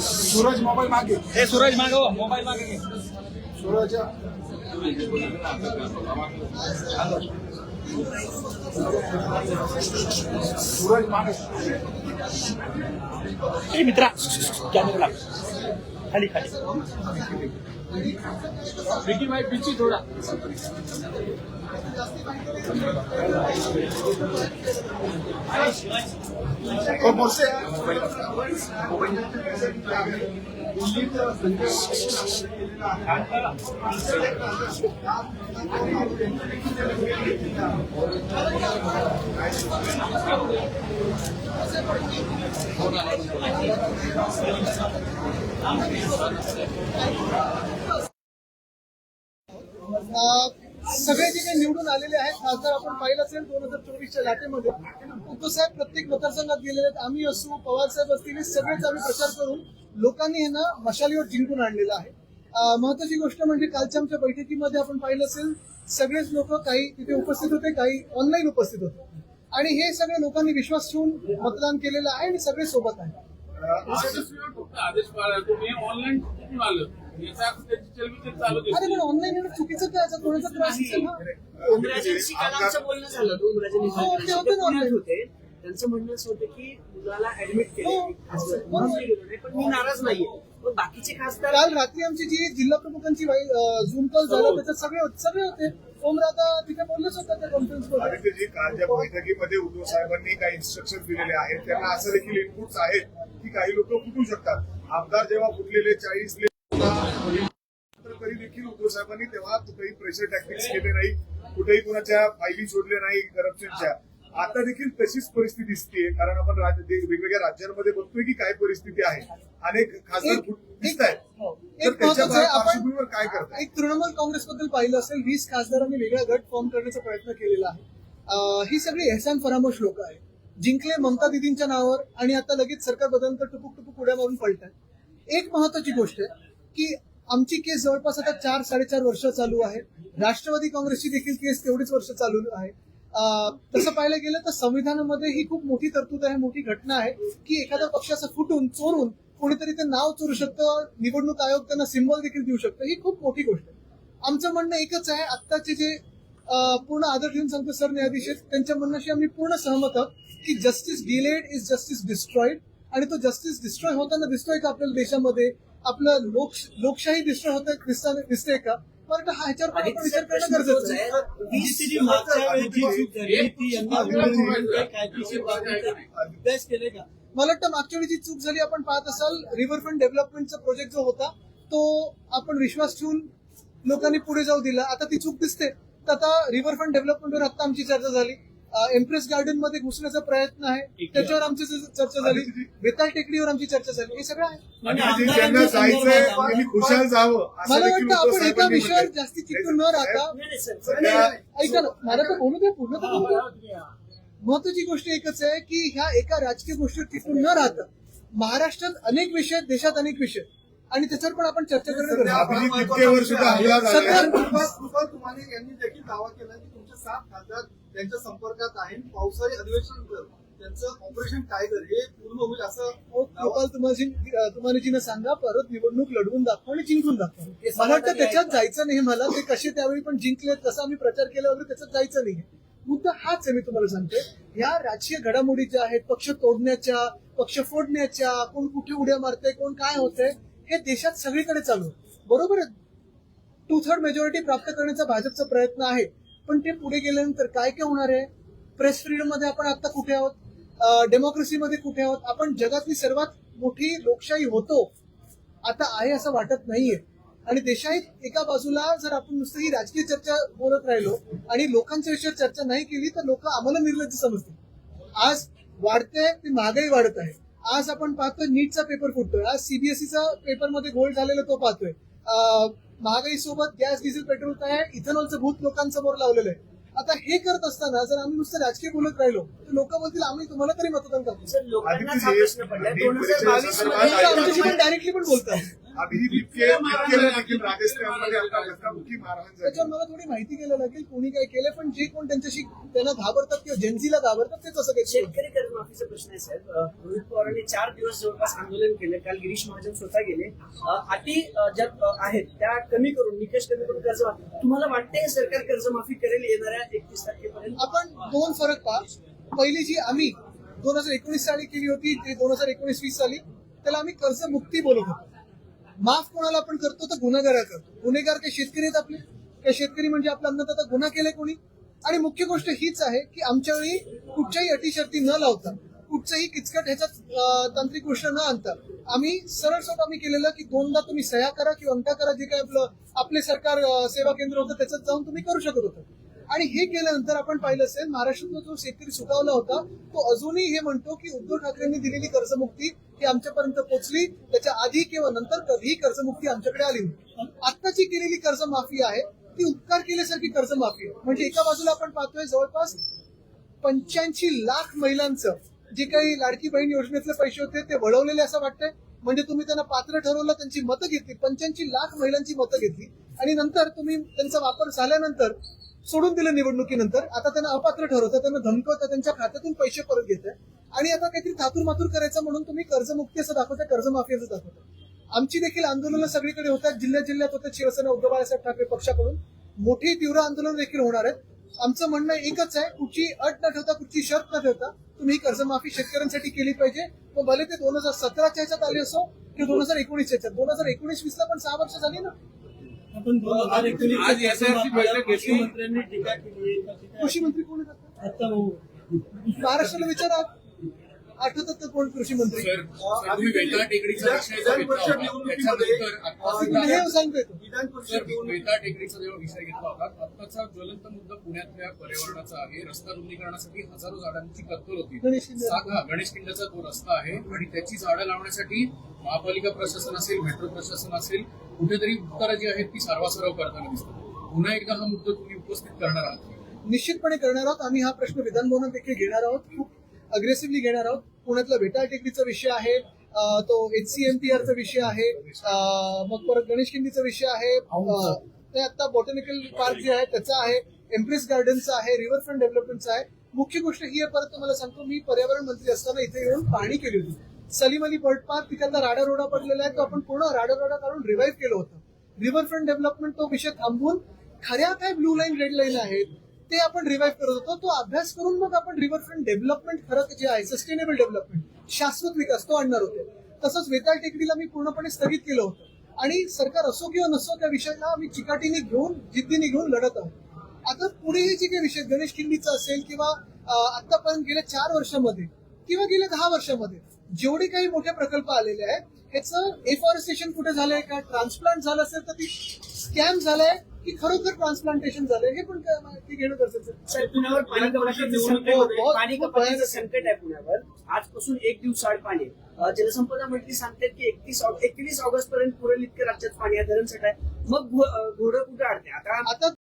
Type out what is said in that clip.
Suraj mobile मागे. सूरज मागे हो, मोबाईल मागे घे. सूरज सूरज मागे. मित्रा कॅमेरा खाली खाली. विकी भाई पीछे थोड़ा. ¿Cómo sea? सगळे जे काही निवडून आलेले आहेत खासदार आपण पाहिलं असेल 2024च्या लाटेमध्ये उद्धव साहेब प्रत्येक मतदारसंघात गेलेले आहेत. आम्ही असू, पवार साहेब असतील, सगळेच आम्ही प्रचार करून लोकांनी हे ना मशालीवर जिंकून आणलेलं आहे. महत्वाची गोष्ट म्हणजे कालच्या आमच्या बैठकीमध्ये आपण पाहिलं असेल सगळेच लोक काही तिथे उपस्थित होते, काही ऑनलाईन उपस्थित होते आणि हे सगळे लोकांनी विश्वास ठेवून मतदान केलेलं आहे आणि सगळे सोबत आहेत. आदेश ऑनलाईन कुठून आलं अरे पण ऑनलाईन येणं चुकीचं काय, याचा कोणाचा त्रास असेल ना. उमराजेंशी काल आमचं बोलणं झालं होतं. उमराजे होते, त्यांचं म्हणणं असं होतं की मुलाला ऍडमिट केलं, पण मी नाराज नाहीये. पण बाकीचे खासदार काल रात्री आमची जी जिल्हा प्रमुखांची झूम कॉल झाला त्याच्यात सगळे होते. ओमराजा तिथे बोललेच होता त्या कॉन्फरन्समध्ये. आदित्यजी, कालच्या बैठकीमध्ये उद्धव साहेबांनी काही इन्स्ट्रक्शन दिलेले आहेत, त्यांना असं देखील इनपुट्स आहेत की काही लोक फुटू शकतात. आमदार जेव्हा फुटलेले 40 तरी देखील उद्धव साहेबांनी तेव्हा कुठेही प्रेशर टॅक्टिक्स केले नाही, कुठेही कुणाच्या फायली सोडल्या नाही करप्शनच्या. आता देखील तशीच परिस्थिती दिसतेय, कारण आपण वेगवेगळ्या राज्यांमध्ये बघतोय की काय परिस्थिती आहे. अनेक खासदार दिसत आहेत. तर त्याच्या पार्श्वभूमीवर काय करतात? एक तृणमूल काँग्रेसबद्दल पाहिलं असेल 20 खासदारांनी वेगळा गट फॉर्म करण्याचा प्रयत्न केलेला आहे. ही सगळी एहसान फरामोश लोक आहेत. जिंकले ममता दिदींच्या नावावर आणि आता लगेच सरकार बदलनंतर टुपुक उड्या मारून पलतात. एक महत्वाची गोष्ट आहे की आमची केस जवळपास आता 4-4.5 वर्ष चालू आहे. राष्ट्रवादी काँग्रेसची देखील केस तेवढीच वर्ष चालू आहे. तसं पाहायला गेलं तर संविधानामध्ये ही खूप मोठी तरतूद आहे, मोठी घटना आहे की एखाद्या पक्षाचं फुटून चोरून कोणीतरी ते नाव चोरू शकतं, निवडणूक आयोग त्यांना सिम्बॉल देखील देऊ शकतं. ही खूप मोठी गोष्ट आहे. आमचं म्हणणं एकच आहे, आत्ताचे जे पूर्ण आदर ठेवून सांगतो सरन्यायाधीश त्यांच्या म्हणण्याशी आम्ही पूर्ण सहमत आहोत की justice delayed is justice destroyed. आणि तो जस्टिस डिस्ट्रॉय होताना दिसतोय का आपल्याला देशामध्ये? आपलं लोकशाही डिस्ट्रॉय होत दिसते का? मला ह्याच्यावर आपण विचार करणं गरजेचं आहे. मला वाटतं मागच्या वेळी जी चूक झाली आपण पाहत असाल, रिव्हरफ्रंट डेव्हलपमेंटचा प्रोजेक्ट जो होता तो आपण विश्वास ठेवून लोकांनी पुढे जाऊ दिला. आता ती चूक दिसते. तर आता रिव्हरफ्रंट डेव्हलपमेंटवर आता आमची चर्चा झाली. एम्प्रेस गार्डन मध्ये घुसण्याचा प्रयत्न आहे, त्याच्यावर आमची चर्चा झाली. बेताल टेकडीवर आमची चर्चा झाली. हे सगळं आहे. मला वाटतं आपण एका विषयावर जास्ती चिकटून न राहता, ऐका ना, मला तर बोलू द्या, पूर्ण तर बोलू द्या. महत्वाची गोष्ट एकच आहे की ह्या एका राजकीय गोष्टीवर चिकटून न राहता महाराष्ट्रात अनेक विषय आहेत, देशात अनेक विषय आणि त्याच्यावर पण आपण चर्चा करणं गरजेचं आहे. यांनी देखील दावा केला की तुमचे 7 खासदार त्यांच्या संपर्कात आहे. पावसाळी अधिवेशन त्यांचं ऑपरेशन टायगर हे पूर्ण होईल असं गोपाल तुम्हाला सांगा. परत निवडणूक लढवून दाखवा आणि जिंकून दाखवा. मला वाटतं त्याच्यात जायचं नाही. मला ते कसे त्यावेळी पण जिंकले, तसं आम्ही प्रचार केला वगैरे, त्याच्यात जायचं नाही. मुद्दा हाच आहे. मी तुम्हाला सांगते, या राजकीय घडामोडी ज्या आहेत, पक्ष तोडण्याच्या, पक्ष फोडण्याच्या, कोण कुठे उड्या मारतंय, कोण काय होतंय, हे देशात सगळीकडे चालू आहे. बरोबर आहे, 2/3 मेजॉरिटी प्राप्त करण्याचा भाजपचा प्रयत्न आहे. पण ते पुढे गेल्यानंतर काय काय होणार आहे? प्रेस फ्रीडम मध्ये आपण आता कुठे आहोत? डेमोक्रेसीमध्ये कुठे आहोत? आपण जगातली सर्वात मोठी लोकशाही होतो आता आहे असं वाटत नाहीये. आणि देशात एका बाजूला जर आपण नुसतं ही राजकीय चर्चा बोलत राहिलो आणि लोकांच्या विषयावर चर्चा नाही केली तर लोक आम्हाला निर्लज्ज समजतील. आज वाढते ती महागाई वाढत आहे. आज आपण पाहतोय नीटचा पेपर फुटतोय. आज सीबीएसईचा पेपरमध्ये गोल्ड झालेला तो पाहतोय. महागाई सोबत गॅस, डिझेल, पेट्रोल काय आहे, इथेनॉलचं भूत लोकांसमोर लावलेलं आहे. आता हे करत असताना जर आम्ही नुसतं राजकीय बोलत राहिलो तर लोक बोलतील आम्ही तुम्हाला तरी मतदान करतो. आमच्याशी पण डायरेक्टली पण बोलतात. त्याच्यावर मला थोडी माहिती घ्यायला लागेल कोणी काय केलं. पण जे कोण त्यांच्याशी त्यांना घाबरतात किंवा जेन्झीला घाबरतात तेच असं काही. कर्जमाफीचा प्रश्न आहे साहेब. रोहित पवारांनी 4 दिवस जवळपास आंदोलन केलं. काल गिरीश महाजन स्वतः गेले. अटी ज्या आहेत त्या कमी करून, निकष कमी करून कर्जमाफी. तुम्हाला वाटतंय सरकार कर्जमाफी करेल येणाऱ्या 31 तारखेपर्यंत? आपण दोन फरक पहा. पहिली जी आम्ही 2019 साली केली होती ती 2019-20 साली, त्याला आम्ही कर्जमुक्ती बोलत होतो. माफ कोणाला आपण करतो तर गुन्हेगार करतो. गुन्हेगार काही शेतकरी आहेत आपले, काही शेतकरी म्हणजे आपला अन्नदाता. गुन्हा केलाय कोणी? आणि मुख्य गोष्ट हीच आहे की आमच्या वेळी कुठच्याही अटी शर्ती न लावता, कुठच्याही किचकट ह्याच्यात तांत्रिक गोष्ट न आणता आम्ही सरळ आम्ही केलेलं की 2दा तुम्ही सह्या करा किंवा अंका करा, जे काही आपले सरकार सेवा केंद्र होतं त्याच्यात जाऊन तुम्ही करू शकत होतं. आणि हे केल्यानंतर आपण पाहिलं असेल महाराष्ट्रातला जो शेतकरी सुटावला होता तो अजूनही हे म्हणतो की उद्धव ठाकरेंनी दिलेली कर्जमुक्ती ही आमच्यापर्यंत पोहोचली, त्याच्या आधी किंवा नंतर कधीही कर्जमुक्ती आमच्याकडे आली नाही. आत्ताची केलेली कर्जमाफी आहे ती उपकार केल्यासारखी कर्जमाफी आहे. म्हणजे एका बाजूला आपण पाहतोय जवळपास 85 लाख महिलांचं जे काही लाडकी बहीण योजनेतले पैसे होते ते वळवलेले असं वाटतंय. म्हणजे तुम्ही त्यांना पात्र ठरवलं, त्यांची मतं घेतली, 85 लाख महिलांची मतं घेतली आणि नंतर तुम्ही त्यांचा वापर झाल्यानंतर सोडून दिलं निवडणुकीनंतर. आता त्यांना अपात्र ठरवतं, त्यांना धमकवतं, त्यांच्या खात्यातून पैसे परत घेतंय आणि आता काहीतरी थातूर करायचं म्हणून तुम्ही कर्जमुक्ती असं दाखवताय, कर्जमाफी असं दाखवताय. आमची देखील आंदोलनं सगळीकडे होतात, जिल्ह्यात होतात. शिवसेना उद्धव बाळासाहेब ठाकरे पक्षाकडून मोठी तीव्र आंदोलन देखील होणार आहेत. आमचं म्हणणं एकच आहे, कुठची अट न ठेवता, कुठची शर्त न ठेवता तुम्ही कर्जमाफी शेतकऱ्यांसाठी केली पाहिजे. मग भले ते 2017च्या ह्याच्यात आले असो किंवा 2019च्या ह्याच्यात. 2019-20ला पण 6 वर्ष झाली ना. आपण 2019 आज SRC बैठक घेतली. मंत्र्यांनी टीका केली. कृषी मंत्री कोण आहेत? महाराष्ट्राला विचारा, आठवतात तर कोण कृषी मंत्री? तुम्ही वेताळ टेकडीचा विषय जो घेतला होता, त्याच्यानंतर हे सांगतोय तो. विधान परिषद वेताळ टेकडीचा जेव्हा विषय घेतला होता, आत्ताचा ज्वलंत मुद्दा पुण्यातल्या पर्यावरणाचा आहे. रस्ता रुंदीकरणासाठी हजारो झाडांची कत्तल होती. गणेश किल्ल्याचा तो रस्ता आहे आणि त्याची झाडं लावण्यासाठी महापालिका प्रशासन असेल, मेट्रो प्रशासन असेल, कुठेतरी उत्तरं जी आहेत ती सारवासारव करताना दिसतात. पुन्हा एकदा हा मुद्दा तुम्ही उपस्थित करणार आहात? निश्चितपणे करणार आहोत. आम्ही हा प्रश्न विधानभवनात देखील घेणार आहोत, खूप अग्रेसिव्हली घेणार आहोत. पुण्यातला वेताळ टेकडीचा विषय आहे, तो HCMPRचा विषय आहे, मग परत गणेश किल्लीचा विषय आहे, ते आता बॉटॅनिकल पार्क जे आहे त्याचा आहे, एम्प्रेस गार्डनचा आहे, रिव्हरफ्रंट डेव्हलपमेंटचा आहे. मुख्य गोष्ट ही आहे, परत तुम्हाला सांगतो, मी पर्यावरण मंत्री असताना इथे येऊन पाहणी केली होती. सलीम अली बर्ड पार्क, तिकडला राडारोडा पडलेला आहे, तो आपण पूर्ण राडारोडा काढून रिव्हाइव्ह केलं होतं. रिव्हरफ्रंट डेव्हलपमेंट तो विषय थांबवून खऱ्या काय ब्लू लाईन रेड लाईन आहेत ते आपण रिवाइव्ह करत होतो. तो अभ्यास करून मग आपण रिव्हरफ्रंट डेव्हलपमेंट खरं जे आहे सस्टेनेबल डेव्हलपमेंट, शाश्वत विकास तो आणणार होते. तसंच वेताळ टेकडीला मी पूर्णपणे स्थगित केलं होतं आणि सरकार असो किंवा नसो त्या विषयाला आम्ही चिकाटीने घेऊन, जिद्दीने घेऊन लढत आहोत. आता पुढे हे जे काही विषय गणेश किल्लीचा असेल किंवा आतापर्यंत गेल्या 4 वर्षामध्ये किंवा गेल्या 10 वर्षामध्ये जेवढे काही मोठे प्रकल्प आलेले आहेत ह्याचं एफॉरेस्टेशन कुठे झालंय का, ट्रान्सप्लांट झालं असेल तर ती स्कॅम झालाय की खरोखर ट्रान्सप्लांटेशन झालंय, हे पण माहिती घेणं गरजेचं आहे. साहेब, पुण्यावर पाणी कपातीचं संकट आहे. पाणी कपातीचं संकट आहे पुण्यावर. आजपासून 1 दिवसाआड पाणी. जलसंपदा मंत्री सांगतात की 31 ऑगस्ट पर्यंत पुरेल इतकं राज्यात पाणी आहे, धरणसाठा आहे. मग घोडं कुठे अडते आता?